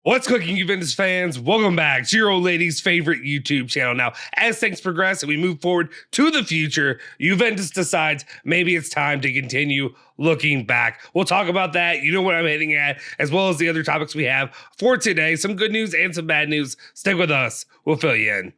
What's cooking, Juventus fans? Welcome back to your old lady's favorite YouTube channel. Now, as things progress and we move forward to the future, Juventus decides maybe it's time to continue looking back. We'll talk about that. You know what I'm hitting at, as well as the other topics we have for today. Some good news and some bad news. Stick with us. We'll fill you in.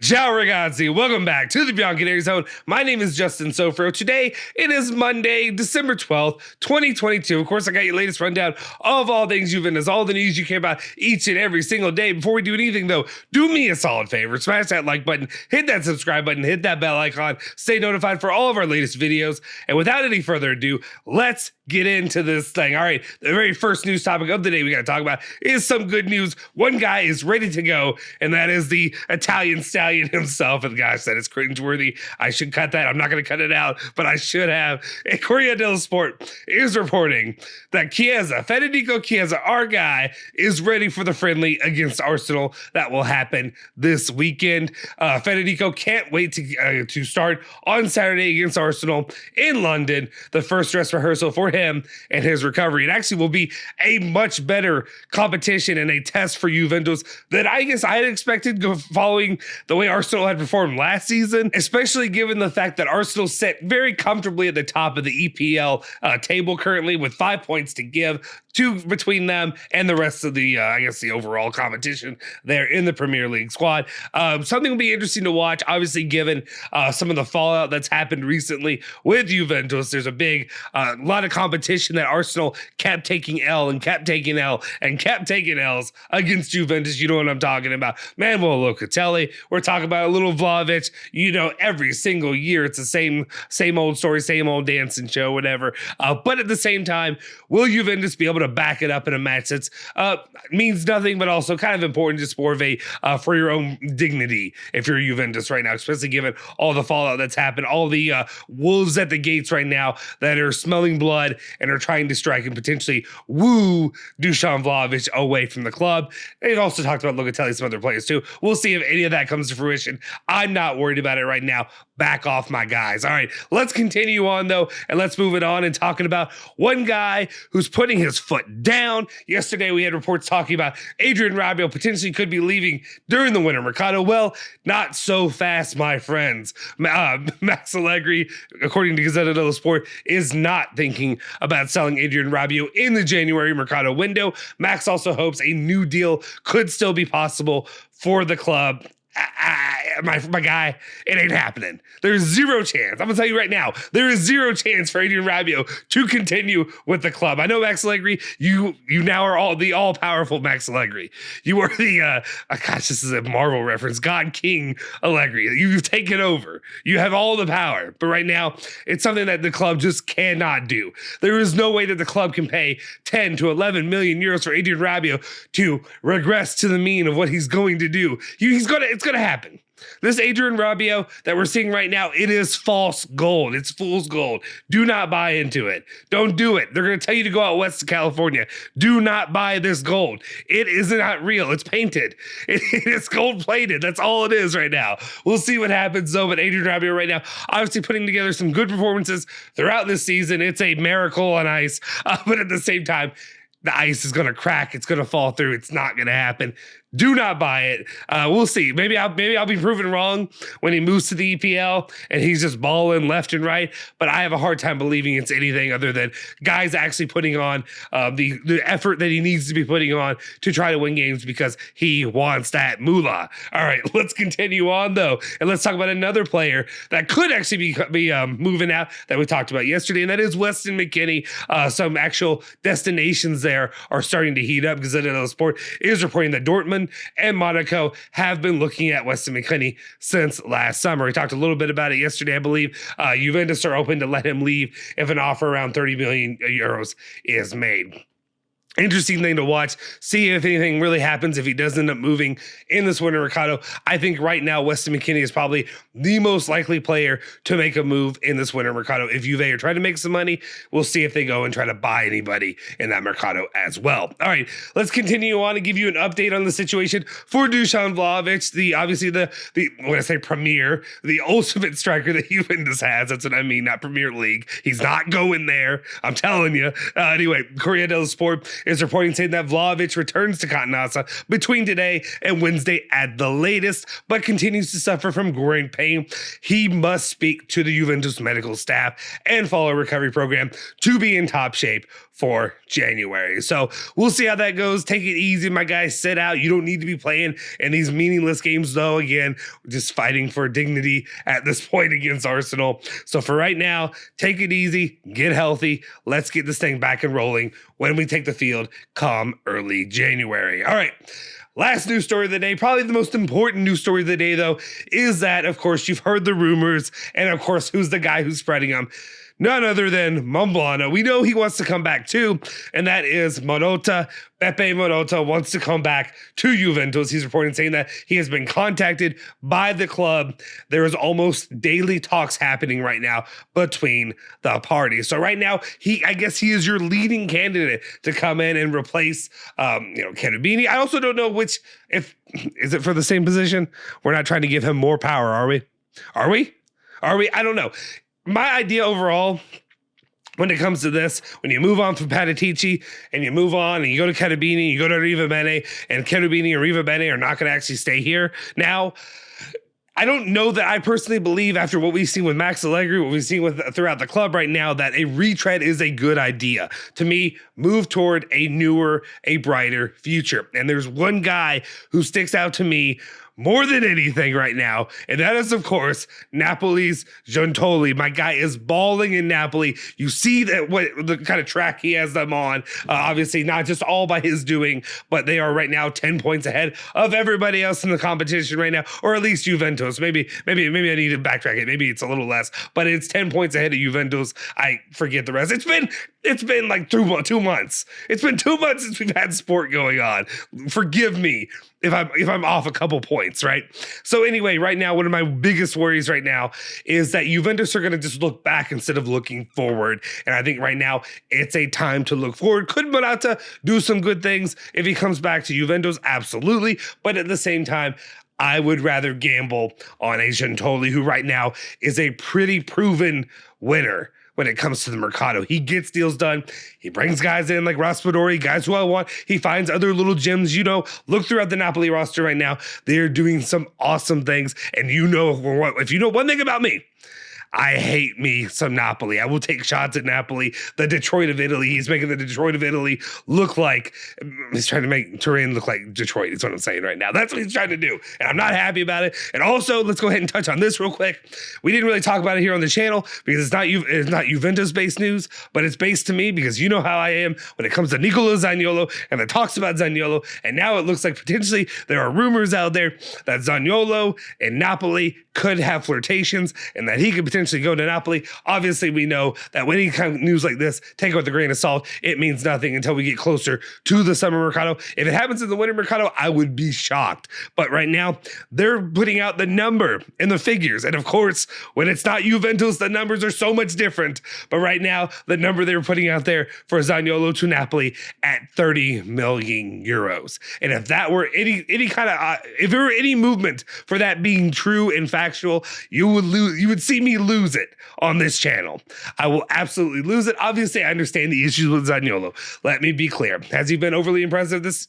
Ciao ragazzi, welcome back to the Bianconeri Zone. My name is Justin Sofro. Today, it is Monday, December 12th, 2022. Of course, I got your latest rundown of all things Juventus, all the news you care about each and every single day. Before we do anything, though, do me a solid favor. Smash that like button, hit that subscribe button, hit that bell icon, stay notified for all of our latest videos. And without any further ado, let's get into this thing. All right, the very first news topic of the day we got to talk about is some good news. One guy is ready to go, and that is the Italian stallion himself. And gosh, that is cringeworthy. I should cut that. I'm not going to cut it out, but I should have. And Corriere dello Sport is reporting that Chiesa, Federico Chiesa, our guy, is ready for the friendly against Arsenal that will happen this weekend. Federico can't wait to start on Saturday against Arsenal in London, the first dress rehearsal for him and his recovery. It actually will be a much better competition and a test for Juventus than I guess I had expected following the way Arsenal had performed last season, especially given the fact that Arsenal sit very comfortably at the top of the EPL table currently with 5 points to give between them and the rest of the, I guess, the overall competition there in the Premier League squad. Something will be interesting to watch, obviously, given some of the fallout that's happened recently with Juventus. There's a big, lot of competition that Arsenal kept taking L and kept taking L and kept taking L's against Juventus. You know what I'm talking about. Manuel Locatelli. We're talking about a little Vlahovic. You know, every single year it's the same old story, same old dancing show, whatever. But at the same time, will Juventus be able to back it up in a match that's means nothing, but also kind of important just more of a for your own dignity if you're Juventus right now, especially given all the fallout that's happened, all the wolves at the gates right now that are smelling blood and are trying to strike and potentially woo Dusan Vlahovic away from the club. They've also talked about Locatelli, some other players too. We'll see if any of that comes to fruition. I'm not worried about it right now. Back off, my guys. All right, let's continue on, though, and let's move it on and talking about one guy who's putting his foot down. Yesterday, we had reports talking about Adrien Rabiot potentially could be leaving during the winter mercado. Well, not so fast, my friends. Max Allegri, according to Gazzetta dello Sport, is not thinking about selling Adrien Rabiot in the January mercado window. Max also hopes a new deal could still be possible for the club. My guy, it ain't happening. There's zero chance. I'm gonna tell you right now, there is zero chance for Adrien Rabiot to continue with the club. I know, Max Allegri, you now are all powerful Max Allegri. You are the gosh, this is a Marvel reference. God King Allegri. You've taken over. You have all the power. But right now, it's something that the club just cannot do. There is no way that the club can pay 10 to 11 million euros for Adrien Rabiot to regress to the mean of what he's going to do. It's gonna happen. This Adrien Rabiot that we're seeing right now, it is false gold. It's fool's gold. Do not buy into it. Don't do it. They're going to tell you to go out west to California. Do not buy this gold. It is not real. It's painted. It's gold plated. That's all it is right now. We'll see what happens, though. But Adrien Rabiot right now, obviously putting together some good performances throughout this season. It's a miracle on ice. But at the same time, the ice is going to crack. It's going to fall through. It's not going to happen. Do not buy it. We'll see. Maybe I'll be proven wrong when he moves to the EPL and he's just balling left and right. But I have a hard time believing it's anything other than guys actually putting on the effort that he needs to be putting on to try to win games because he wants that moolah. All right, let's continue on though, and let's talk about another player that could actually be moving out that we talked about yesterday, and that is Weston McKennie. Some actual destinations there are starting to heat up because Gazzetta Sport is reporting that Dortmund and Monaco have been looking at Weston McKennie since last summer. We talked a little bit about it yesterday, I believe. Juventus are open to let him leave if an offer around 30 million euros is made. Interesting thing to watch, see if anything really happens if he does end up moving in this winter mercado. I think right now Weston McKennie is probably the most likely player to make a move in this winter mercado. If Juve are trying to make some money, we'll see if they go and try to buy anybody in that mercado as well. All right, let's continue on and give you an update on the situation for Dusan Vlahovic, when I say premier, the ultimate striker that Juventus has. That's what I mean, not Premier League. He's not going there, I'm telling you. Anyway, Corriere dello Sport is reporting saying that Vlahovic returns to Catanassa between today and Wednesday at the latest, but continues to suffer from growing pain. He must speak to the Juventus medical staff and follow a recovery program to be in top shape for January. So we'll see how that goes. Take it easy, my guys. Sit out. You don't need to be playing in these meaningless games, though. Again, just fighting for dignity at this point against Arsenal. So for right now, take it easy, get healthy. Let's get this thing back and rolling when we take the field come early January. All right. Last news story of the day, probably the most important news story of the day, though, is that, of course, you've heard the rumors. And, of course, who's the guy who's spreading them? None other than Mamblana. We know he wants to come back too, and that is Marotta. Beppe Marotta wants to come back to Juventus. He's reporting saying that he has been contacted by the club. There is almost daily talks happening right now between the parties. So right now, I guess he is your leading candidate to come in and replace, Cherubini. I also don't know is it for the same position? We're not trying to give him more power, are we? Are we? I don't know. My idea overall, when it comes to this, when you move on from Patatici and you move on and you go to Cherubini, you go to Riva Bene, and Cherubini and Riva Bene are not going to actually stay here now. I don't know that I personally believe, after what we've seen with Max Allegri, what we've seen throughout the club right now, that a retread is a good idea. To me, move toward a newer, a brighter future. And there's one guy who sticks out to me more than anything right now, and that is, of course, Napoli's Giuntoli. My guy is balling in Napoli. You see that what the kind of track he has them on. Obviously, not just all by his doing, but they are right now 10 points ahead of everybody else in the competition right now, or at least Juventus. Maybe I need to backtrack it. Maybe it's a little less, but it's 10 points ahead of Juventus. I forget the rest. It's been like 2 months. It's been 2 months since we've had sport going on. Forgive me if I'm off a couple points, right? So anyway, right now, one of my biggest worries right now is that Juventus are going to just look back instead of looking forward. And I think right now it's a time to look forward. Could Marotta do some good things if he comes back to Juventus? Absolutely. But at the same time, I would rather gamble on a Giuntoli, who right now is a pretty proven winner when it comes to the mercado. He gets deals done. He brings guys in like Raspadori, guys who I want. He finds other little gems. Look throughout the Napoli roster right now. They're doing some awesome things. And if you know one thing about me, I hate me some Napoli. I will take shots at Napoli, the Detroit of Italy. He's making the Detroit of Italy look like, he's trying to make Turin look like Detroit, is what I'm saying right now. That's what he's trying to do, and I'm not happy about it. And also, let's go ahead and touch on this real quick. We didn't really talk about it here on the channel because it's not Juventus-based news, but it's based to me because you know how I am when it comes to Nicolo Zaniolo and the talks about Zaniolo. And now it looks like potentially there are rumors out there that Zaniolo and Napoli could have flirtations and that he could potentially go to Napoli. Obviously, we know that when any kind of news like this, take it with a grain of salt. It means nothing until we get closer to the summer mercado. If it happens in the winter mercado, I would be shocked. But right now, they're putting out the number and the figures. And of course, when it's not Juventus, the numbers are so much different. But right now, the number they were putting out there for Zaniolo to Napoli at 30 million euros. And if that were any kind of, if there were any movement for that being true and factual, you would see me lose it on this channel. I will absolutely lose it. Obviously, I understand the issues with Zaniolo. Let me be clear. Has he been overly impressive this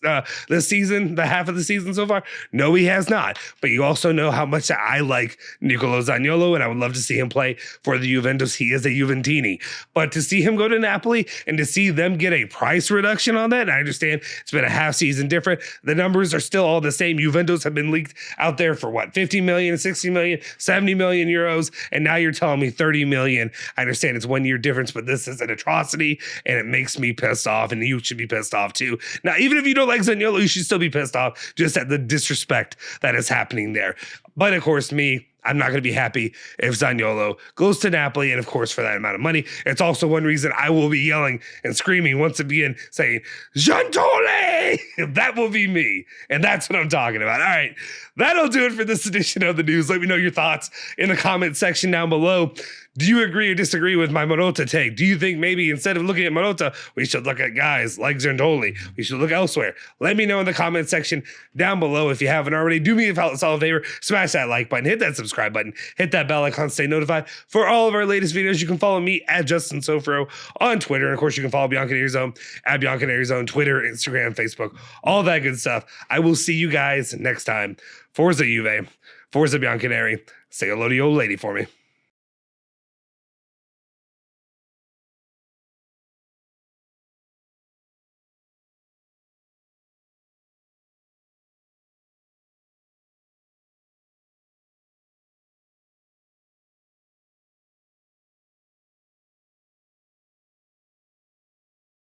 season, the half of the season so far? No, he has not. But you also know how much I like Nicolo Zaniolo, and I would love to see him play for the Juventus. He is a Juventini. But to see him go to Napoli and to see them get a price reduction on that, and I understand it's been a half season different, the numbers are still all the same. Juventus have been leaked out there for what, 50 million, 60 million, 70 million euros, and now you're telling me 30 million. I understand it's 1 year difference, but this is an atrocity, and it makes me pissed off, and you should be pissed off too. Now, even if you don't like Zaniolo, you should still be pissed off just at the disrespect that is happening there. But of course, me, I'm not going to be happy if Zaniolo goes to Napoli, and of course, for that amount of money. It's also one reason I will be yelling and screaming once again, saying, Giantole! That will be me, and that's what I'm talking about. All right, that'll do it for this edition of the news. Let me know your thoughts in the comment section down below. Do you agree or disagree with my Marotta take? Do you think maybe instead of looking at Marotta, we should look at guys like Giantole? We should look elsewhere. Let me know in the comment section down below if you haven't already. Do me a solid favor, smash that like button, hit that subscribe button, hit that bell icon, stay notified for all of our latest videos. You can follow me at Justin Sofro on Twitter. And of course, you can follow Bianconerizone at Bianconerizone, Twitter, Instagram, Facebook, all that good stuff. I will see you guys next time. Forza Juve, Forza Bianconeri. Say hello to your old lady for me.